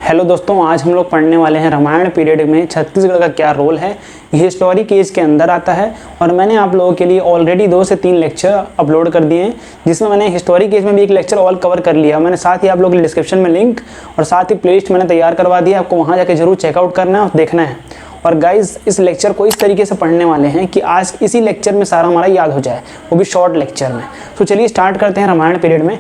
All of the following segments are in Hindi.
हेलो दोस्तों, आज हम लोग पढ़ने वाले हैं रामायण पीरियड में छत्तीसगढ़ का क्या रोल है। ये हिस्टोरिक एज के अंदर आता है और मैंने आप लोगों के लिए ऑलरेडी 2 से 3 लेक्चर अपलोड कर दिए हैं, जिसमें मैंने हिस्टोरिक एज में भी एक लेक्चर ऑल कवर कर लिया। मैंने साथ ही आप लोगों के डिस्क्रिप्शन में लिंक और साथ ही प्लेलिस्ट मैंने तैयार करवा दिया, आपको वहाँ जाकर जरूर चेकआउट करना है और देखना है। और गाइज, इस लेक्चर को इस तरीके से पढ़ने वाले हैं कि आज इसी लेक्चर में सारा हमारा याद हो जाए, वो भी शॉर्ट लेक्चर में। तो चलिए स्टार्ट करते हैं रामायण पीरियड में।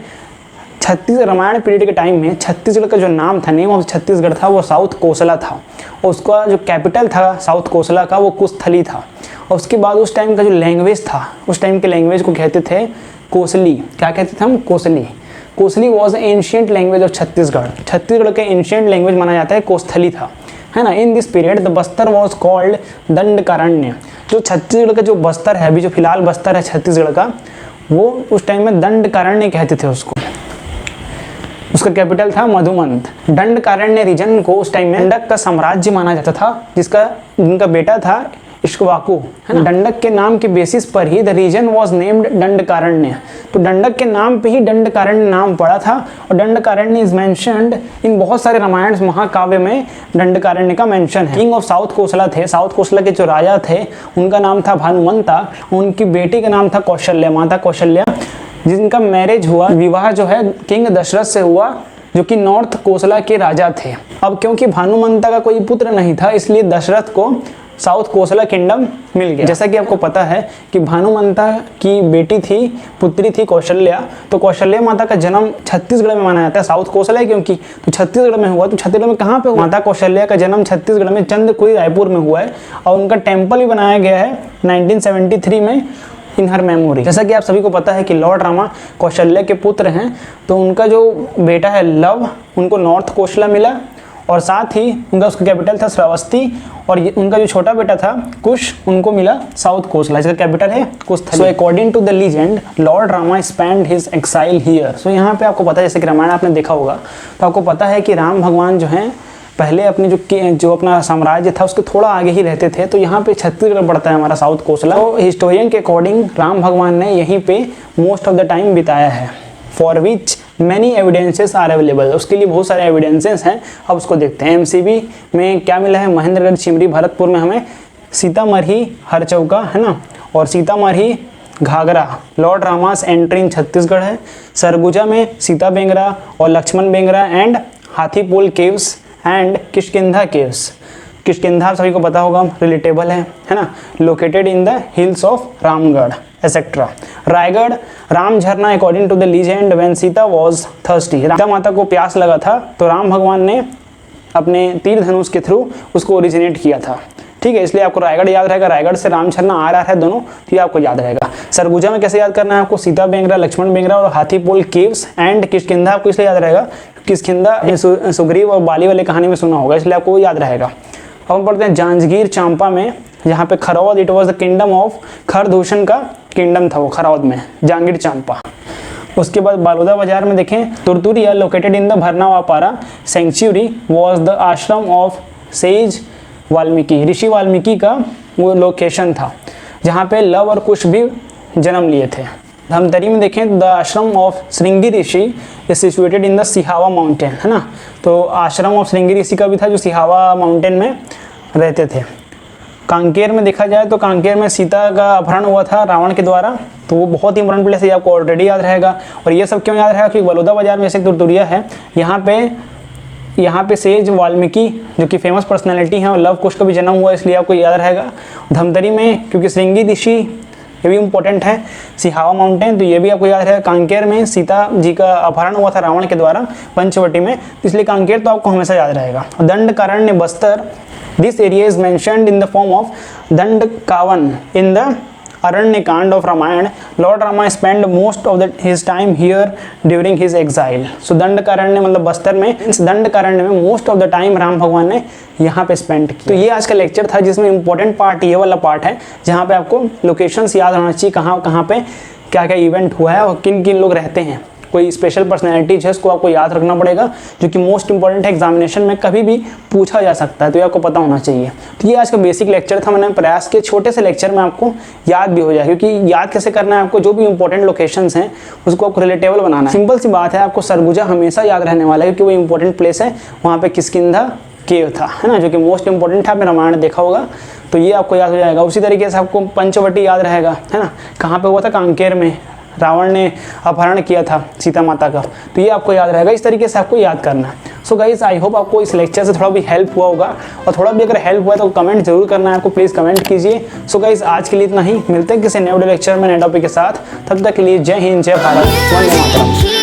रामायण पीरियड के टाइम में छत्तीसगढ़ का जो नाम था, नेम ऑफ छत्तीसगढ़ था, वो साउथ कोसला था। और उसका जो कैपिटल था साउथ कोसला का, वो कुस्थली था। और उसके बाद उस टाइम का जो लैंग्वेज था, उस टाइम के लैंग्वेज को कहते थे कोसली। क्या कहते थे हम? Kosli. Kosli was ancient language of Chhattisgarh. Chhattisgarh के एंशियंट लैंग्वेज माना जाता है कोस्थली था, है ना। In this period the Bastar was called Dandakaranya. जो छत्तीसगढ़ का जो बस्तर है, अभी जो फिलहाल बस्तर है छत्तीसगढ़ का, वो उस टाइम में दंडकारण्य कहते थे उसको। उसका कैपिटल था मधुमंत। दंडकारण्य रीजन को उस टाइम में दंडक का साम्राज्य माना जाता था, जिनका बेटा था इक्ष्वाकु, है ना। दंडक के नाम के बेसिस पर ही the region was named Dandakaranya. तो दंडक के नाम पे ही दंडकारण्य नाम पड़ा था। और दंडकारण्य इज मेंशन्ड इन बहुत सारे रामायण महाकाव्य में दंडकारण्य का मेंशन है। किंग ऑफ साउथ कोसला थे, साउथ कोसला के जो राजा थे उनका नाम था भानुमंता। उनकी बेटी का नाम था कौशल्या, माता कौशल्या, जिनका मैरिज हुआ, विवाह जो है किंग दशरथ से हुआ, जो कि नॉर्थ कोसला के राजा थे। अब क्योंकि भानुमंता का कोई पुत्र नहीं था, इसलिए दशरथ को साउथ कोसला किंगडम मिल गया। जैसा कि आपको पता है कि भानुमंता की बेटी थी, पुत्री थी कौशल्या। तो कौशल्या माता का जन्म छत्तीसगढ़ में माना जाता है, साउथ कोसला है क्योंकि, तो छत्तीसगढ़ में हुआ। तो छत्तीसगढ़ में कहाँ पे हुआ? माता कौशल्या का जन्म छत्तीसगढ़ में चंद्रकुई रायपुर में हुआ है। और उनका टेम्पल भी बनाया गया है 1973 में इन हर मेमोरी। जैसा कि आप सभी को पता है कि लॉर्ड रामा कौशल्या के पुत्र हैं, तो उनका जो बेटा है लव, उनको नॉर्थ कोसला मिला। और साथ ही उसका कैपिटल था श्रावस्ती। और उनका जो छोटा बेटा था कुश, उनको मिला साउथ कोसला, जिसका कैपिटल है Kusthali. So according to the legend lord Rama spend his exile here. So यहाँ पे आपको पता है, जैसे कि रामायण आपने देखा होगा, तो आपको पता है कि राम भगवान जो हैं पहले अपने जो अपना साम्राज्य था उसके थोड़ा आगे ही रहते थे। तो यहाँ पे छत्तीसगढ़ पड़ता है हमारा साउथ कोसला। तो हिस्टोरियन के अकॉर्डिंग राम भगवान ने यहीं पे मोस्ट ऑफ द टाइम बिताया है, for which many evidences are available. उसके लिए बहुत सारे एविडेंसेस हैं। अब उसको देखते हैं। एमसीबी में क्या मिला है? महेंद्रगढ़, चिमरी, भरतपुर में हमें सीतामढ़ी, हरचौका, है ना, और Sitamarhi Ghaghra, lord Rama's entry in Chhattisgarh है। सरगुजा में सीता बेंगरा और Lakshman Bengra and Hathipol caves and Kishkindha caves. Kishkindha सभी को पता होगा, रिलेटेबल है ना। Located in the hills of Ramgarh etcetera. Raigarh, Ram Jharna according to the legend when Sita was thirsty. Sita माता को प्यास लगा था, तो राम भगवान ने अपने तीर धनुष के थ्रू उसको ओरिजिनेट किया था। ठीक है, इसलिए आपको रायगढ़ याद रहेगा। रायगढ़ से राम झरना आ रहा है दोनों, तो ये आपको याद रहेगा। सरगुजा में कैसे याद करना है आपको? सीता बेंगरा, लक्ष्मण बेंगरा और हाथीपोल केव्स एंड किष्किंधा आपको इसलिए याद रहेगा, किष्किंधा सुग्रीव और बाली वाले कहानी में सुना होगा, इसलिए आपको वो याद रहेगा। अब हम पढ़ते हैं जांजगीर चांपा में, जहाँ पे Kharod, it was the kingdom of Khardushan का किंगडम था वो खरौद में, जांजगीर चांपा। उसके बाद बालोदा बाजार में देखें, Turturiya located in the Barnawapara sanctuary was the ashram of sage Valmiki. ऋषि वाल्मीकि का वो लोकेशन था जहाँ पे लव और कुश भी जन्म लिए थे। धमतरी में देखें, the ashram of Shringi Rishi is situated in the Sihawa mountain, है ना। तो आश्रम ऑफ श्रृंगी ऋषि का भी था, जो सिहावा माउंटेन में रहते थे। कांकेर में देखा जाए तो कांकेर में सीता का अपहरण हुआ था रावण के द्वारा, तो वो बहुत ही इंपॉर्टेंट प्लेस है, आपको ऑलरेडी याद रहेगा। और ये सब क्यों याद रहेगा? क्योंकि बलौदा बाजार में जैसे तुरतुरिया है, यहाँ पे सेज वाल्मीकि जो कि फेमस पर्सनैलिटी हैं, और लव कुश का भी जन्म हुआ, इसलिए आपको याद रहेगा। धमतरी में क्योंकि श्रृंगी ऋषि, ये भी इंपॉर्टेंट है, सिहावा माउंटेन, तो ये भी आपको याद रहेगा। कांकेर में सीता जी का अपहरण हुआ था रावण के द्वारा पंचवटी में, इसलिए कांकेर तो आपको हमेशा याद रहेगा। Dandakaranya Bastar, this area is mentioned in the form of Dandakavan in the Aranyakand of Ramayana. Lord Rama spent most of his time here during his exile. So Dandakaranya मतलब बस्तर में, दंडकारण्य में most of the time Ram भगवान ने यहाँ पे स्पेंड किया। तो ये आज का लेक्चर था, जिसमें इंपॉर्टेंट पार्ट ये वाला पार्ट है, जहाँ पे आपको लोकेशंस याद होना चाहिए, कहाँ पे क्या क्या इवेंट हुआ है और किन किन लोग रहते हैं। कोई स्पेशल पर्सनैलिटीज है उसको आपको याद रखना पड़ेगा, जो कि मोस्ट इंपॉर्टेंट है, एग्जामिनेशन में कभी भी पूछा जा सकता है, तो ये आपको पता होना चाहिए। तो ये आज का बेसिक लेक्चर था, मैंने प्रयास के छोटे से लेक्चर में आपको याद भी हो जाए, क्योंकि याद कैसे करना है आपको, जो भी इंपॉर्टेंट लोकेशंस हैं उसको आपको रिलेटेबल बनाना है। सिंपल सी बात है, आपको सरगुजा हमेशा याद रहने वाला है, क्योंकि वो इंपॉर्टेंट प्लेस है, वहाँ पे किष्किंधा केव था, है ना, जो कि मोस्ट इंपॉर्टेंट है, आपने रामायण देखा होगा, तो ये आपको याद हो जाएगा। उसी तरीके से आपको पंचवटी याद रहेगा, है ना, कहाँ पे हुआ था, कांकेर में रावण ने अपहरण किया था सीता माता का, तो ये आपको याद रहेगा। इस तरीके से आपको याद करना है। सो गाइस, आई होप आपको इस लेक्चर से थोड़ा भी हेल्प हुआ होगा, और थोड़ा भी अगर हेल्प हुआ तो कमेंट जरूर करना है आपको, प्लीज़ कमेंट कीजिए। सो गाइस, आज के लिए इतना ही, मिलते हैं किसी नए वीडियो लेक्चर में नए टॉपिक के साथ, तब तक के लिए जय हिंद, जय भारत, वंदे मातरम।